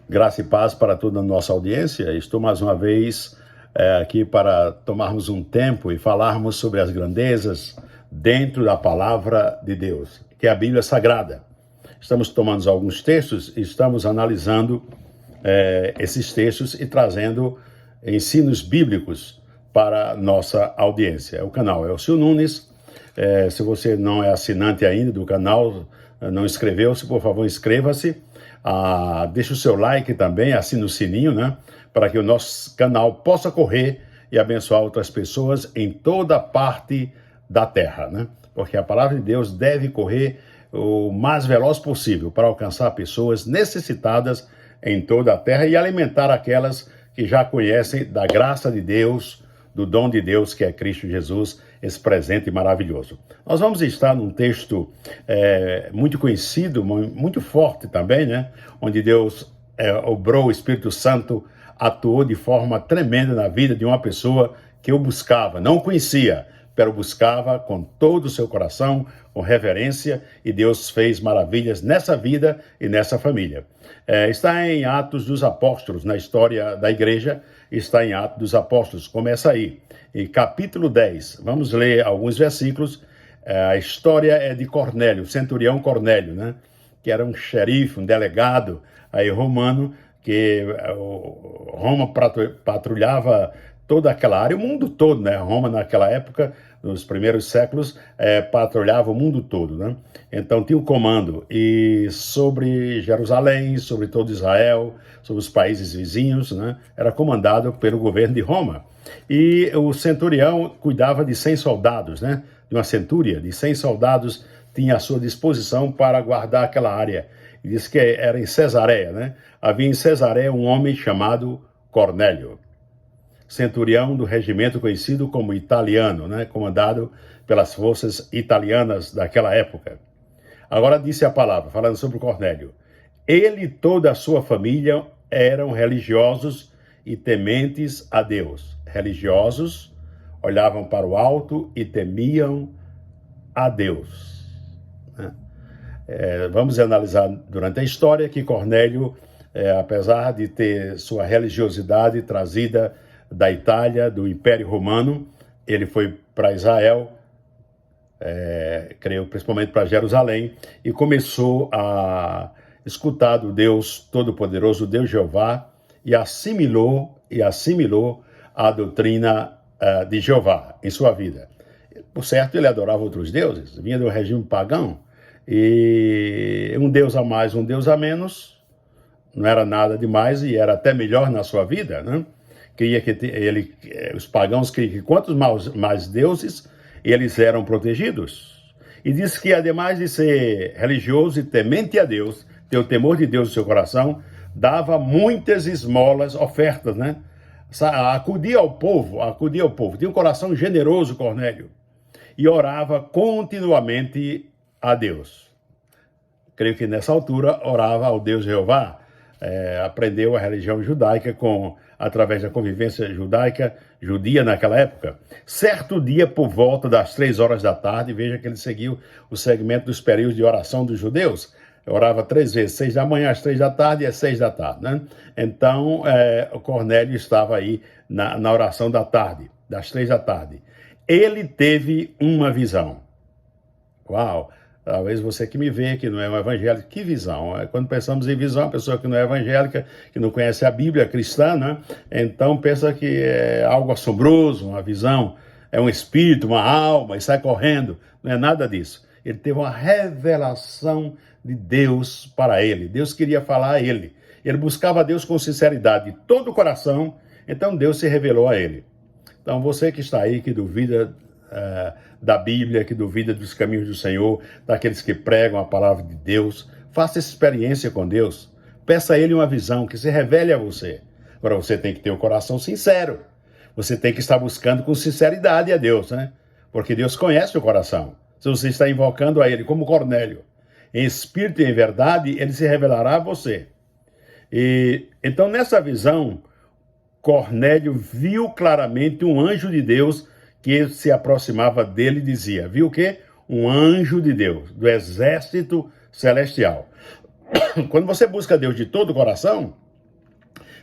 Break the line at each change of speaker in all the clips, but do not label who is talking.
Graça e paz para toda a nossa audiência. Estou mais uma vez aqui para tomarmos um tempo e falarmos sobre as grandezas dentro da palavra de Deus, que é a Bíblia Sagrada. Estamos tomando alguns textos e estamos analisando esses textos e trazendo ensinos bíblicos para a nossa audiência. O canal é Elcio Nunes. Se você não é assinante ainda do canal, não inscreveu-se, por favor, inscreva-se. Deixe o seu like também, assine o sininho, né? Para que o nosso canal possa correr e abençoar outras pessoas em toda parte da terra, né? Porque a palavra de Deus deve correr o mais veloz possível para alcançar pessoas necessitadas em toda a terra e alimentar aquelas que já conhecem da graça de Deus, do dom de Deus que é Cristo Jesus, esse presente maravilhoso. Nós vamos estar num texto muito conhecido, muito forte também, né? Onde Deus obrou, o Espírito Santo atuou de forma tremenda na vida de uma pessoa que eu buscava, não conhecia, pero buscava com todo o seu coração, com reverência, e Deus fez maravilhas nessa vida e nessa família. Está em Atos dos Apóstolos, na história da igreja, está em Atos dos Apóstolos, começa aí, em capítulo 10. Vamos ler alguns versículos. A história é de Cornélio, o centurião Cornélio, né? Que era um xerife, um delegado aí romano, que Roma patrulhava toda aquela área, o mundo todo, né? Roma, naquela época, nos primeiros séculos, patrulhava o mundo todo, né? Então, tinha um comando e sobre Jerusalém, sobre todo Israel, sobre os países vizinhos, né? Era comandado pelo governo de Roma. E o centurião cuidava de 100 soldados, né? De uma centúria, de 100 soldados, tinha à sua disposição para guardar aquela área. E diz que era em Cesareia, né? Havia em Cesareia um homem chamado Cornélio, centurião do regimento conhecido como italiano, né? Comandado pelas forças italianas daquela época. Agora disse a palavra, falando sobre Cornélio. Ele e toda a sua família eram religiosos e tementes a Deus. Religiosos, olhavam para o alto e temiam a Deus. Vamos analisar durante a história que Cornélio, apesar de ter sua religiosidade trazida da Itália, do Império Romano, ele foi para Israel, creio principalmente para Jerusalém, e começou a escutar do Deus Todo-Poderoso, Deus Jeová, e assimilou a doutrina de Jeová em sua vida. Por certo, ele adorava outros deuses, vinha do regime pagão, e um Deus a mais, um Deus a menos, não era nada demais e era até melhor na sua vida, né? Queria que os pagãos queriam que quantos mais deuses eles eram protegidos. E diz que, ademais de ser religioso e temente a Deus, ter o temor de Deus no seu coração, dava muitas esmolas, ofertas, né? Acudia ao povo. Tinha um coração generoso, Cornélio, e orava continuamente a Deus. Creio que nessa altura orava ao Deus Jeová. Aprendeu a religião judaica através da convivência judia naquela época. Certo dia, por volta das 3 horas da tarde, veja que ele seguiu o segmento dos períodos de oração dos judeus. Orava 3 vezes, 6 da manhã, às 3 da tarde e às 6 da tarde, né? Então, o Cornélio estava aí na oração da tarde, das 3 da tarde. Ele teve uma visão. Uau! Talvez você que me vê, que não é um evangélico, que visão? Quando pensamos em visão, a pessoa que não é evangélica, que não conhece a Bíblia cristã, né? Então pensa que é algo assombroso, uma visão, é um espírito, uma alma, e sai correndo. Não é nada disso. Ele teve uma revelação de Deus para ele. Deus queria falar a ele. Ele buscava a Deus com sinceridade de todo o coração, então Deus se revelou a ele. Então você que está aí, que duvida da Bíblia, que duvida dos caminhos do Senhor, daqueles que pregam a palavra de Deus, faça essa experiência com Deus. Peça a Ele uma visão que se revele a você. Agora você tem que ter o coração sincero. Você tem que estar buscando com sinceridade a Deus, né? Porque Deus conhece o coração. Se você está invocando a Ele como Cornélio, em espírito e em verdade, Ele se revelará a você. Então, nessa visão, Cornélio viu claramente um anjo de Deus que se aproximava dele e dizia, viu o quê? Um anjo de Deus, do exército celestial. Quando você busca Deus de todo o coração,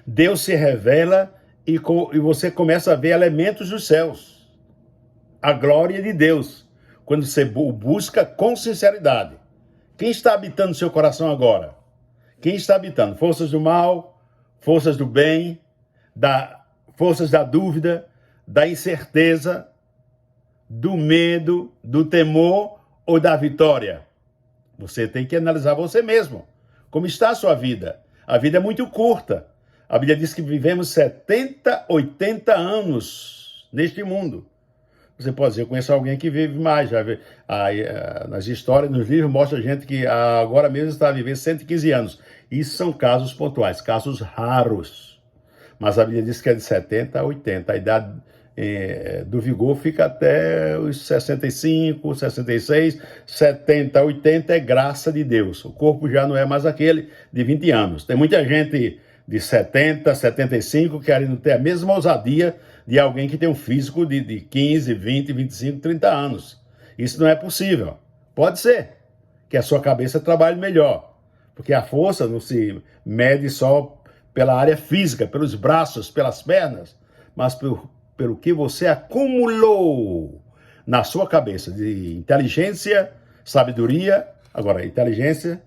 Deus se revela e você começa a ver elementos dos céus. A glória de Deus, quando você busca com sinceridade. Quem está habitando seu coração agora? Quem está habitando? Forças do mal, forças do bem, forças da dúvida, da incerteza, do medo, do temor ou da vitória? Você tem que analisar você mesmo. Como está a sua vida? A vida é muito curta. A Bíblia diz que vivemos 70, 80 anos neste mundo. Você pode dizer, eu conheço alguém que vive mais. Nas histórias, nos livros, mostra gente que agora mesmo está a viver 115 anos. Isso são casos pontuais, casos raros. Mas a Bíblia diz que é de 70 a 80. A idade do vigor fica até os 65, 66, 70, 80 é graça de Deus. O corpo já não é mais aquele de 20 anos. Tem muita gente de 70, 75 querendo ter a mesma ousadia de alguém que tem um físico de 15, 20, 25, 30 anos. Isso não é possível. Pode ser que a sua cabeça trabalhe melhor, porque a força não se mede só pela área física, pelos braços, pelas pernas, mas pelo que você acumulou na sua cabeça de inteligência, sabedoria. Agora, inteligência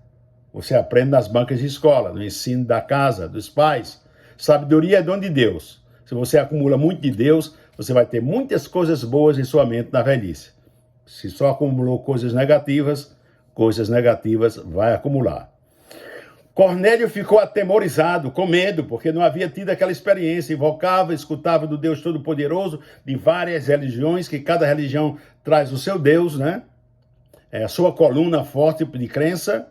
você aprende nas bancas de escola, no ensino da casa, dos pais. Sabedoria é dom de Deus. Se você acumula muito de Deus, você vai ter muitas coisas boas em sua mente na velhice. Se só acumulou coisas negativas vai acumular. Cornélio ficou atemorizado, com medo, porque não havia tido aquela experiência. Invocava, escutava do Deus Todo-Poderoso, de várias religiões, que cada religião traz o seu Deus, né? É a sua coluna forte de crença.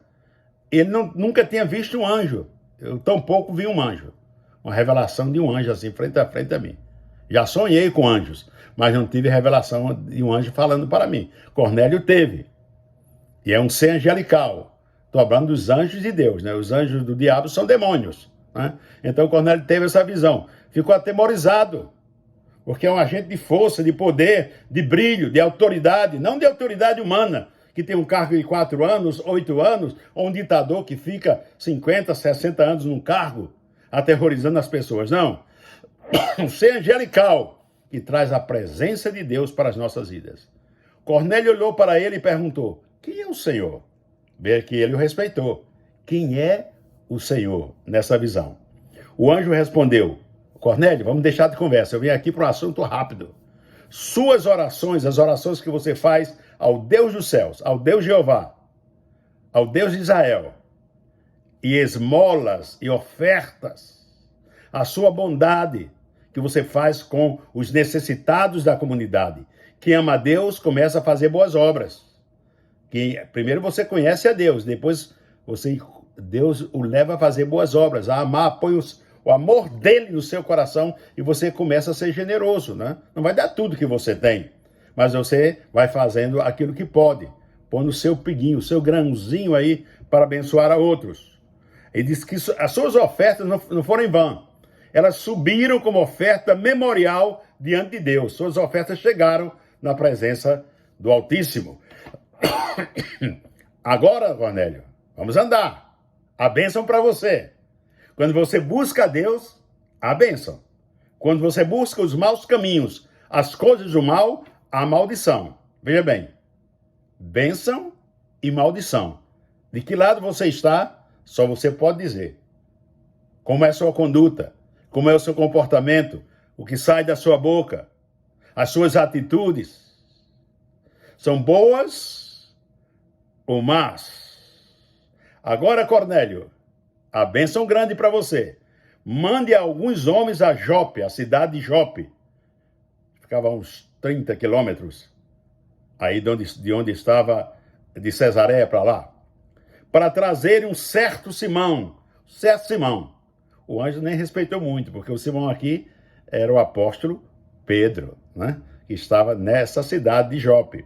Ele nunca tinha visto um anjo. Eu tampouco vi um anjo. Uma revelação de um anjo assim, frente a mim. Já sonhei com anjos, mas não tive revelação de um anjo falando para mim. Cornélio teve. E é um ser angelical. Estou falando dos anjos de Deus, né? Os anjos do diabo são demônios, né? Então Cornélio teve essa visão. Ficou atemorizado, porque é um agente de força, de poder, de brilho, de autoridade, não de autoridade humana, que tem um cargo de 4 anos, 8 anos, ou um ditador que fica 50, 60 anos num cargo, aterrorizando as pessoas. Não. Um ser angelical, que traz a presença de Deus para as nossas vidas. Cornélio olhou para ele e perguntou, quem é o Senhor? Vê que ele o respeitou. Quem é o Senhor nessa visão? O anjo respondeu, Cornélio, vamos deixar de conversa, eu vim aqui para um assunto rápido. Suas orações, as orações que você faz ao Deus dos céus, ao Deus Jeová, ao Deus de Israel, e esmolas e ofertas, a sua bondade que você faz com os necessitados da comunidade. Quem ama a Deus começa a fazer boas obras. Primeiro você conhece a Deus, depois Deus o leva a fazer boas obras, a amar, põe o amor dele no seu coração e você começa a ser generoso, né? Não vai dar tudo que você tem, mas você vai fazendo aquilo que pode. Põe no seu piguinho, o seu grãozinho aí para abençoar a outros. Ele diz que as suas ofertas não foram em vão. Elas subiram como oferta memorial diante de Deus. Suas ofertas chegaram na presença do Altíssimo. Agora, Cornélio, vamos andar. A bênção para você. Quando você busca a Deus, a bênção. Quando você busca os maus caminhos, as coisas do mal, a maldição. Veja bem, bênção e maldição. De que lado você está, só você pode dizer. Como é a sua conduta, como é o seu comportamento, o que sai da sua boca, as suas atitudes. São boas ou más? Agora, Cornélio, a bênção grande para você. Mande alguns homens a Jope, a cidade de Jope. Ficava a uns 30 quilômetros, aí de onde estava, de Cesareia para lá, para trazerem um certo Simão. Certo Simão. O anjo nem respeitou muito, porque o Simão aqui era o apóstolo Pedro, né? Que estava nessa cidade de Jope.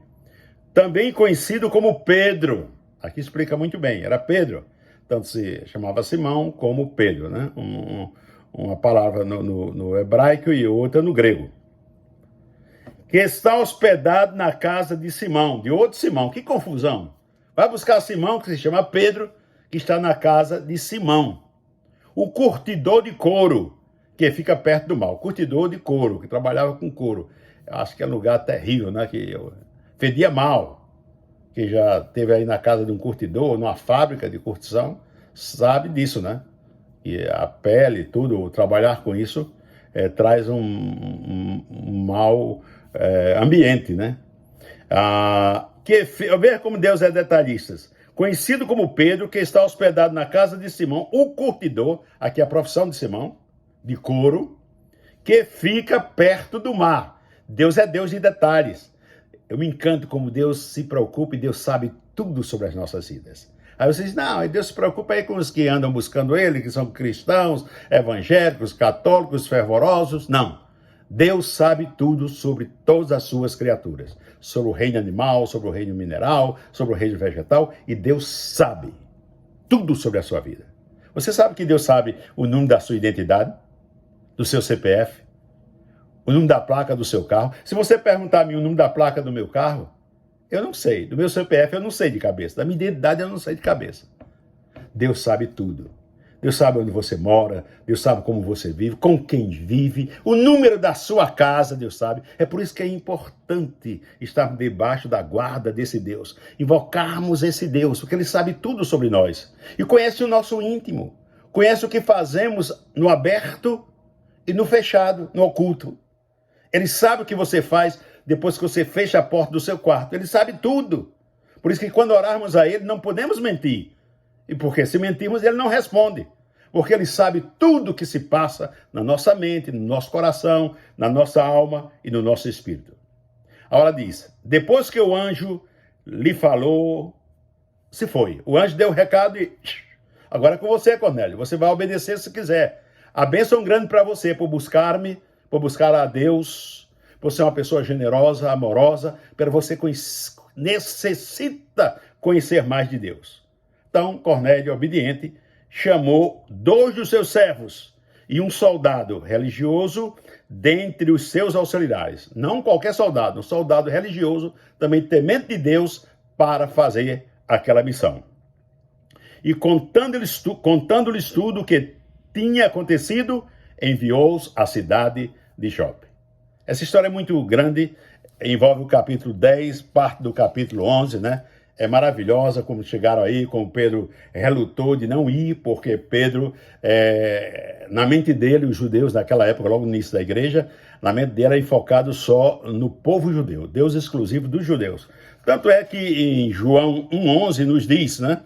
Também conhecido como Pedro. Aqui explica muito bem, era Pedro. Tanto se chamava Simão como Pedro, né? Uma palavra no hebraico e outra no grego. Que está hospedado na casa de Simão, de outro Simão. Que confusão. Vai buscar Simão, que se chama Pedro, que está na casa de Simão. O curtidor de couro. que fica perto do mar. Curtidor de couro, que trabalhava com couro. Eu acho que é um lugar terrível, né? Que fedia mal. Que já teve aí na casa de um curtidor, numa fábrica de curtição, sabe disso, né? E a pele, tudo, trabalhar com isso traz um mau ambiente, né? Veja como Deus é detalhista. Conhecido como Pedro, que está hospedado na casa de Simão, o curtidor, aqui é a profissão de Simão, de couro, que fica perto do mar. Deus é Deus de detalhes. Eu me encanto como Deus se preocupa e Deus sabe tudo sobre as nossas vidas. Aí você diz, não, Deus se preocupa aí com os que andam buscando Ele, que são cristãos, evangélicos, católicos, fervorosos. Não. Deus sabe tudo sobre todas as suas criaturas. Sobre o reino animal, sobre o reino mineral, sobre o reino vegetal. E Deus sabe tudo sobre a sua vida. Você sabe que Deus sabe o número da sua identidade, do seu CPF, o número da placa do seu carro. Se você perguntar a mim o número da placa do meu carro, eu não sei. Do meu CPF eu não sei de cabeça. Da minha identidade eu não sei de cabeça. Deus sabe tudo. Deus sabe onde você mora, Deus sabe como você vive, com quem vive, o número da sua casa, Deus sabe. É por isso que é importante estar debaixo da guarda desse Deus, invocarmos esse Deus, porque Ele sabe tudo sobre nós e conhece o nosso íntimo, conhece o que fazemos no aberto e no fechado, no oculto. Ele sabe o que você faz depois que você fecha a porta do seu quarto, Ele sabe tudo. Por isso que quando orarmos a Ele, não podemos mentir. E porque se mentirmos, Ele não responde. Porque Ele sabe tudo o que se passa na nossa mente, no nosso coração, na nossa alma e no nosso espírito. Agora diz, depois que o anjo lhe falou, se foi. O anjo deu o recado e... Agora é com você, Cornélio. Você vai obedecer se quiser. A bênção grande para você por buscar-me, por buscar a Deus, por ser uma pessoa generosa, amorosa, para você necessita conhecer mais de Deus. Então, Cornélio, obediente, chamou 2 dos seus servos e um soldado religioso dentre os seus auxiliares. Não qualquer soldado, um soldado religioso, também temente de Deus, para fazer aquela missão. E contando-lhes tudo o que tinha acontecido, enviou-os à cidade de Jope. Essa história é muito grande, envolve o capítulo 10, parte do capítulo 11, né? É maravilhosa como chegaram aí, como Pedro relutou de não ir, porque Pedro, na mente dele, os judeus naquela época, logo no início da igreja, na mente dele era focado só no povo judeu, Deus exclusivo dos judeus. Tanto é que em João 1,11 nos diz, né,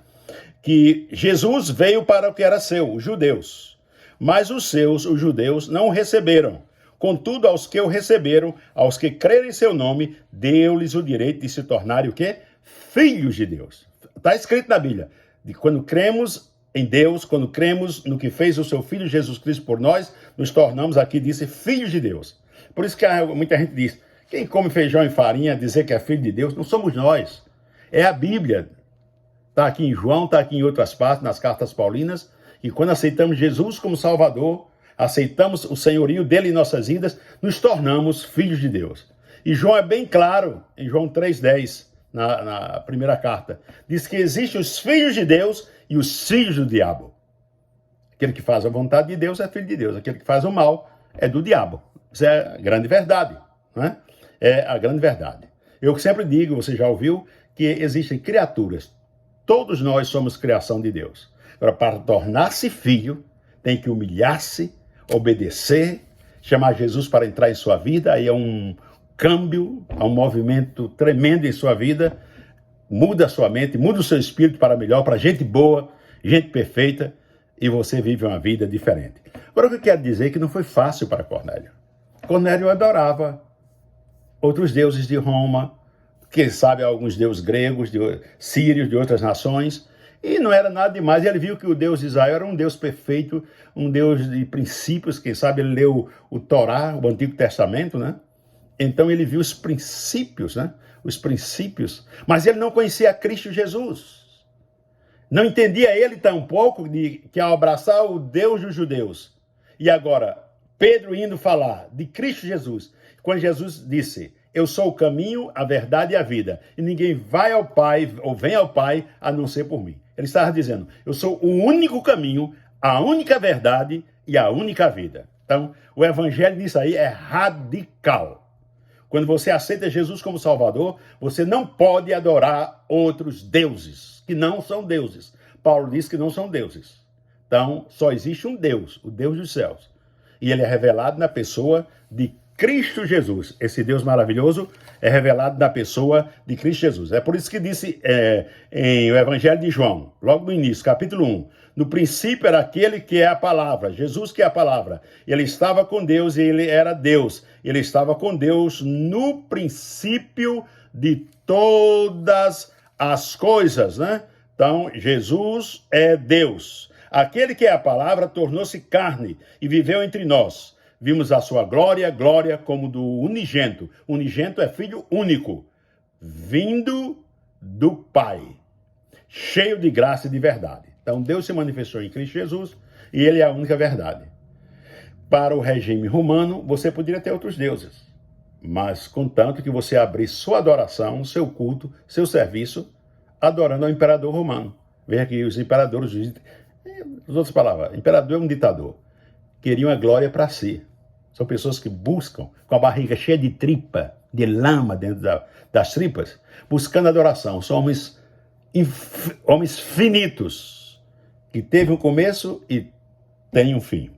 que Jesus veio para o que era seu, os judeus, mas os seus, os judeus, não o receberam. Contudo, aos que o receberam, aos que creram em seu nome, deu-lhes o direito de se tornarem o quê? Filhos de Deus. Está escrito na Bíblia, de quando cremos em Deus, quando cremos no que fez o seu Filho Jesus Cristo por nós, nos tornamos aqui, disse, filhos de Deus. Por isso que muita gente diz, quem come feijão e farinha, dizer que é filho de Deus, não somos nós. É a Bíblia. Está aqui em João, está aqui em outras partes, nas cartas paulinas, e quando aceitamos Jesus como Salvador, aceitamos o senhorio dele em nossas vidas, nos tornamos filhos de Deus. E João é bem claro, em João 3,10, na primeira carta, diz que existem os filhos de Deus e os filhos do diabo. Aquele que faz a vontade de Deus é filho de Deus, aquele que faz o mal é do diabo. Isso é a grande verdade, né? É a grande verdade. Eu sempre digo, você já ouviu, que existem criaturas, todos nós somos criação de Deus. Agora, para tornar-se filho, tem que humilhar-se, obedecer, chamar Jesus para entrar em sua vida, aí é um câmbio, há um movimento tremendo em sua vida, muda a sua mente, muda o seu espírito para melhor, para gente boa, gente perfeita, e você vive uma vida diferente. Agora, o que eu quero dizer é que não foi fácil para Cornélio. Cornélio adorava outros deuses de Roma, quem sabe alguns deuses gregos, sírios, de outras nações, e não era nada demais. Ele viu que o Deus de Israel era um Deus perfeito, um Deus de princípios, quem sabe ele leu o Torá, o Antigo Testamento, né? Então ele viu os princípios, né? Os princípios, mas ele não conhecia Cristo Jesus. Não entendia ele tampouco que ao abraçar o Deus dos judeus, e agora Pedro indo falar de Cristo Jesus, quando Jesus disse, eu sou o caminho, a verdade e a vida, e ninguém vai ao Pai ou vem ao Pai a não ser por mim. Ele estava dizendo, eu sou o único caminho, a única verdade e a única vida. Então, o evangelho nisso aí é radical. Quando você aceita Jesus como Salvador, você não pode adorar outros deuses, que não são deuses. Paulo diz que não são deuses. Então, só existe um Deus, o Deus dos céus. E ele é revelado na pessoa de Cristo Jesus. Esse Deus maravilhoso é revelado na pessoa de Cristo Jesus. É por isso que disse em o Evangelho de João, logo no início, capítulo 1, no princípio era aquele que é a palavra, Jesus que é a palavra. Ele estava com Deus e ele era Deus. Ele estava com Deus no princípio de todas as coisas, né? Então, Jesus é Deus. Aquele que é a palavra tornou-se carne e viveu entre nós. Vimos a sua glória, glória como do unigênito. Unigênito é filho único, vindo do Pai, cheio de graça e de verdade. Então, Deus se manifestou em Cristo Jesus e ele é a única verdade. Para o regime romano, você poderia ter outros deuses, mas contanto que você abrisse sua adoração, seu culto, seu serviço, adorando ao imperador romano. Veja que os imperadores, as outras palavras, imperador é um ditador, queriam a glória para si. São pessoas que buscam, com a barriga cheia de tripa, de lama dentro das tripas, buscando adoração. São homens finitos, que teve um começo e tem um fim.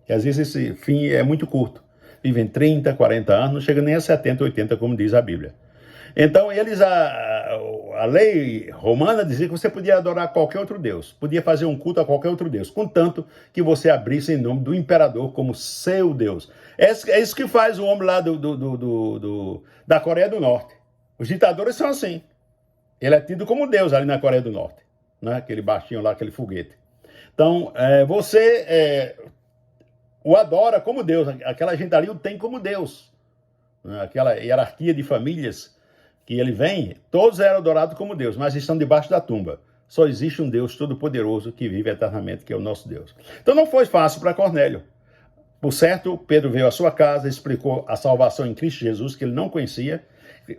E às vezes esse fim é muito curto. Vivem 30, 40 anos, não chega nem a 70, 80, como diz a Bíblia. Então, a lei romana dizia que você podia adorar qualquer outro Deus, podia fazer um culto a qualquer outro Deus, contanto que você abrisse em nome do imperador como seu Deus. É isso que faz o homem lá da Coreia do Norte. Os ditadores são assim. Ele é tido como Deus ali na Coreia do Norte, né? Aquele baixinho lá, aquele foguete. Então, você o adora como Deus, aquela gente ali o tem como Deus. Né? Aquela hierarquia de famílias que ele vem, todos eram adorados como Deus, mas estão debaixo da tumba. Só existe um Deus todo-poderoso que vive eternamente, que é o nosso Deus. Então não foi fácil para Cornélio. Por certo, Pedro veio à sua casa, explicou a salvação em Cristo Jesus, que ele não conhecia.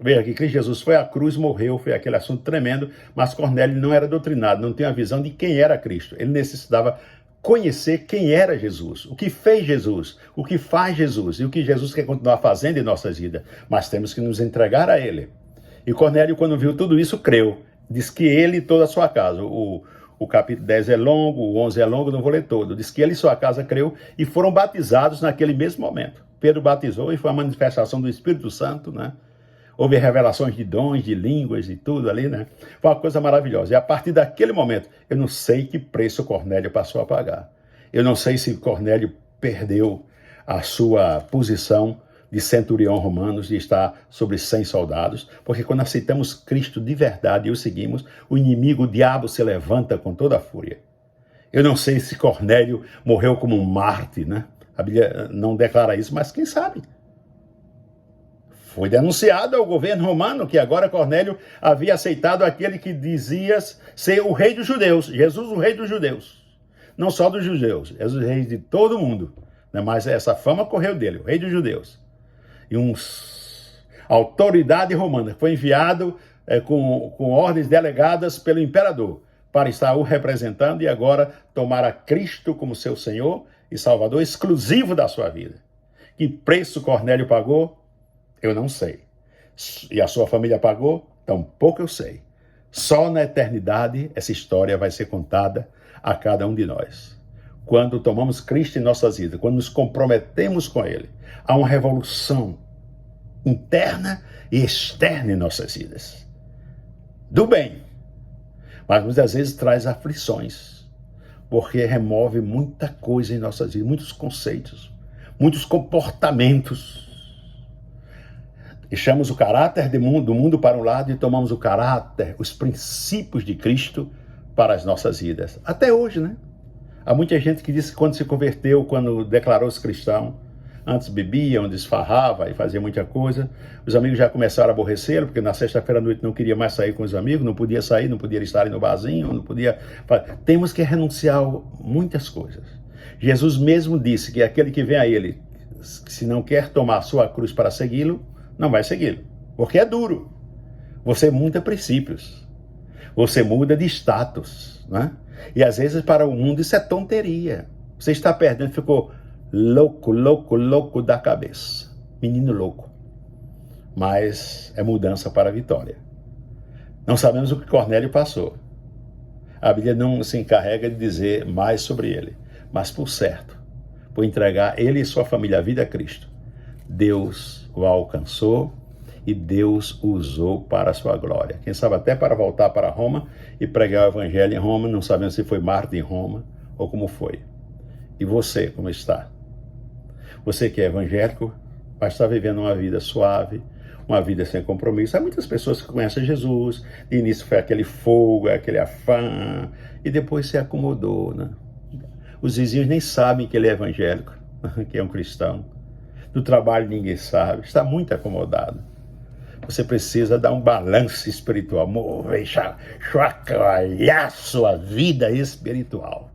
Veja que Cristo Jesus foi à cruz, morreu, foi aquele assunto tremendo, mas Cornélio não era doutrinado, não tinha a visão de quem era Cristo. Ele necessitava conhecer quem era Jesus, o que fez Jesus, o que faz Jesus e o que Jesus quer continuar fazendo em nossas vidas. Mas temos que nos entregar a Ele. E Cornélio, quando viu tudo isso, creu. Diz que ele e toda a sua casa, o capítulo 10 é longo, o 11 é longo, não vou ler todo. Diz que ele e sua casa creu e foram batizados naquele mesmo momento. Pedro batizou e foi a manifestação do Espírito Santo, né? Houve revelações de dons, de línguas e tudo ali, né? Foi uma coisa maravilhosa. E a partir daquele momento, eu não sei que preço Cornélio passou a pagar. Eu não sei se Cornélio perdeu a sua posição de centurião romano, de estar sobre 100 soldados, porque quando aceitamos Cristo de verdade e o seguimos, o inimigo, o diabo, se levanta com toda a fúria. Eu não sei se Cornélio morreu como um mártir, né? A Bíblia não declara isso, mas quem sabe? Foi denunciado ao governo romano que agora Cornélio havia aceitado aquele que dizia ser o rei dos judeus, Jesus o rei dos judeus. Não só dos judeus, Jesus o rei de todo mundo, né? Mas essa fama correu dele, o rei dos judeus. E autoridade romana foi enviado com ordens delegadas pelo imperador para estar o representando e agora tomar a Cristo como seu Senhor e Salvador exclusivo da sua vida. Que preço Cornélio pagou? Eu não sei. E a sua família pagou? Tampouco eu sei. Só na eternidade essa história vai ser contada a cada um de nós. Quando tomamos Cristo em nossas vidas, quando nos comprometemos com Ele, há uma revolução interna e externa em nossas vidas. Do bem. Mas muitas vezes traz aflições, porque remove muita coisa em nossas vidas, muitos conceitos, muitos comportamentos. Deixamos o caráter do mundo para um lado e tomamos o caráter, os princípios de Cristo para as nossas vidas. Até hoje, né? Há muita gente que diz que quando se converteu, quando declarou-se cristão, antes bebia, desfarrava e fazia muita coisa. Os amigos já começaram a aborrecê-lo, porque na sexta-feira à noite não queria mais sair com os amigos, não podia sair, não podia estar no barzinho, não podia... Temos que renunciar a muitas coisas. Jesus mesmo disse que aquele que vem a Ele, se não quer tomar a sua cruz para segui-lo, não vai segui-lo, porque é duro. Você muda princípios, você muda de status, né? E às vezes para o mundo isso é tonteria. Você está perdendo, ficou louco, louco, louco da cabeça. Menino louco. Mas é mudança para a vitória. Não sabemos o que Cornélio passou. A Bíblia não se encarrega de dizer mais sobre ele. Mas por certo, por entregar ele e sua família a vida a Cristo, Deus o alcançou e Deus o usou para a sua glória. Quem sabe até para voltar para Roma e pregar o evangelho em Roma, não sabemos se foi mártir em Roma ou como foi. E você, como está? Você que é evangélico, mas está vivendo uma vida suave, uma vida sem compromisso. Há muitas pessoas que conhecem Jesus, de início foi aquele fogo, aquele afã, e depois se acomodou, né? Os vizinhos nem sabem que ele é evangélico, que é um cristão. Do trabalho ninguém sabe, está muito acomodado. Você precisa dar um balanço espiritual, mover, chacoalhar sua vida espiritual.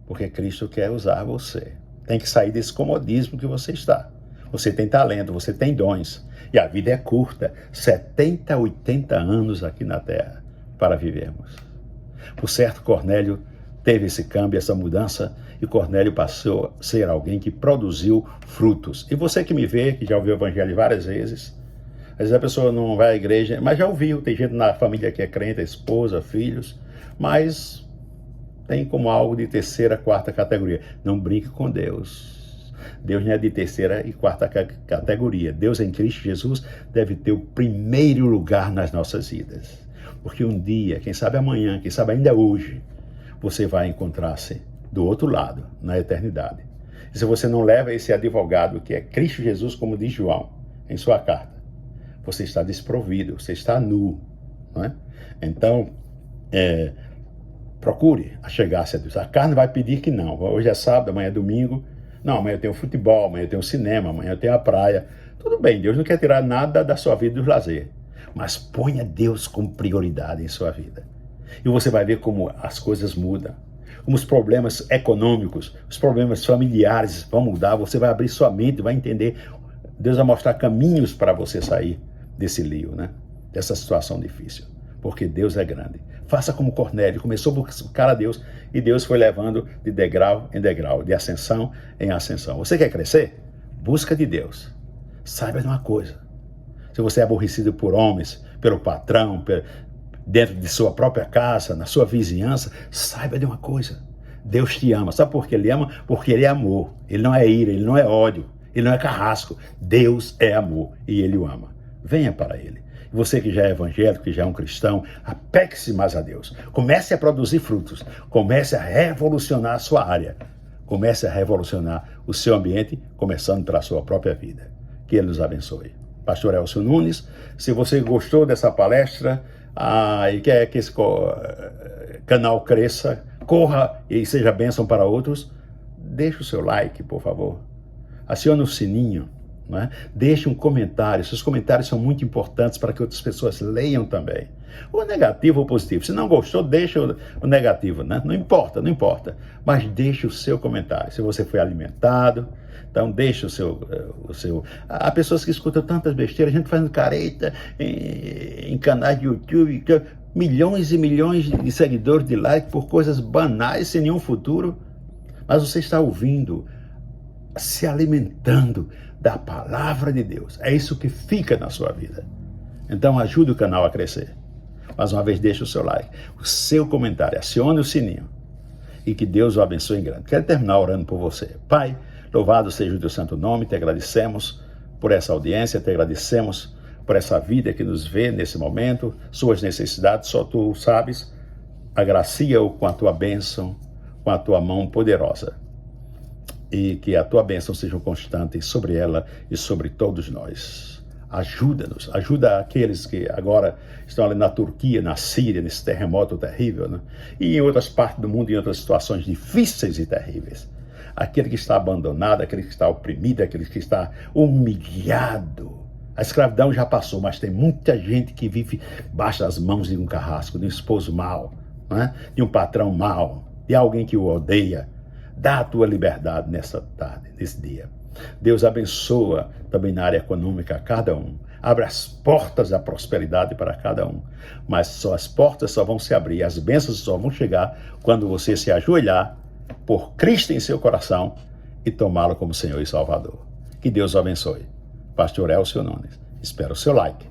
Porque Cristo quer usar você. Tem que sair desse comodismo que você está. Você tem talento, você tem dons. E a vida é curta, 70, 80 anos aqui na Terra para vivermos. Por certo, Cornélio teve esse câmbio, essa mudança, e Cornélio passou a ser alguém que produziu frutos. E você que me vê, que já ouviu o evangelho várias vezes, às vezes a pessoa não vai à igreja, mas já ouviu, tem gente na família que é crente, esposa, filhos, mas tem como algo de terceira, quarta categoria. Não brinque com Deus. Deus não é de terceira e quarta categoria. Deus em Cristo Jesus deve ter o primeiro lugar nas nossas vidas. Porque um dia, quem sabe amanhã, quem sabe ainda hoje, você vai encontrar-se do outro lado, na eternidade. E se você não leva esse advogado que é Cristo Jesus, como diz João em sua carta, você está desprovido, você está nu, não é? Então, procure achegar-se a Deus. A carne vai pedir que não. Hoje é sábado, amanhã é domingo. Não, amanhã eu tenho futebol, amanhã eu tenho cinema, amanhã eu tenho a praia. Tudo bem, Deus não quer tirar nada da sua vida dos lazer. Mas ponha Deus como prioridade em sua vida. E você vai ver como as coisas mudam. Como os problemas econômicos, os problemas familiares vão mudar. Você vai abrir sua mente, vai entender. Deus vai mostrar caminhos para você sair desse lío, né? Dessa situação difícil. Porque Deus é grande. Faça como Cornélio, começou a buscar a Deus e Deus foi levando de degrau em degrau, de ascensão em ascensão. Você quer crescer? Busca de Deus. Saiba de uma coisa. Se você é aborrecido por homens, pelo patrão, dentro de sua própria casa, na sua vizinhança, saiba de uma coisa. Deus te ama. Sabe por que Ele ama? Porque Ele é amor. Ele não é ira, Ele não é ódio, Ele não é carrasco. Deus é amor e Ele o ama. Venha para Ele. Você que já é evangélico, que já é um cristão, apegue-se mais a Deus. Comece a produzir frutos. Comece a revolucionar a sua área. Comece a revolucionar o seu ambiente, começando pela sua própria vida. Que Ele nos abençoe. Pastor Elcio Nunes, se você gostou dessa palestra e quer que esse canal cresça, corra e seja bênção para outros, deixe o seu like, por favor. Acione o sininho. Não é? Deixe um comentário, seus comentários são muito importantes para que outras pessoas leiam também. Ou negativo ou positivo. Se não gostou, deixe o negativo, né? Não importa, mas deixe o seu comentário. Se você foi alimentado, então deixe o seu. Há pessoas que escutam tantas besteiras, a gente fazendo careta em canais de YouTube, milhões e milhões de seguidores de like por coisas banais, sem nenhum futuro, mas você está ouvindo, se alimentando da palavra de Deus. É isso que fica na sua vida. Então ajude o canal a crescer. Mais uma vez, deixe o seu like, o seu comentário, acione o sininho e que Deus o abençoe em grande. Quero terminar orando por você. Pai, louvado seja o teu santo nome, te agradecemos por essa audiência, te agradecemos por essa vida que nos vê nesse momento, suas necessidades, só tu sabes. Agracia-o com a tua bênção, com a tua mão poderosa. E que a tua bênção seja constante sobre ela e sobre todos nós. Ajuda-nos, ajuda aqueles que agora estão ali na Turquia, na Síria, nesse terremoto terrível, né? E em outras partes do mundo, em outras situações difíceis e terríveis. Aquele que está abandonado, aquele que está oprimido, aquele que está humilhado. A escravidão já passou, mas tem muita gente que vive baixo das mãos de um carrasco, de um esposo mau, né? De um patrão mau, de alguém que o odeia. Dá a tua liberdade nessa tarde, nesse dia. Deus abençoa também na área econômica a cada um. Abre as portas da prosperidade para cada um. Mas as portas só vão se abrir, as bênçãos só vão chegar quando você se ajoelhar, por Cristo em seu coração e tomá-lo como Senhor e Salvador. Que Deus o abençoe. Pastor Elcio Nunes. Espero o seu like.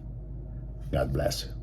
God bless you.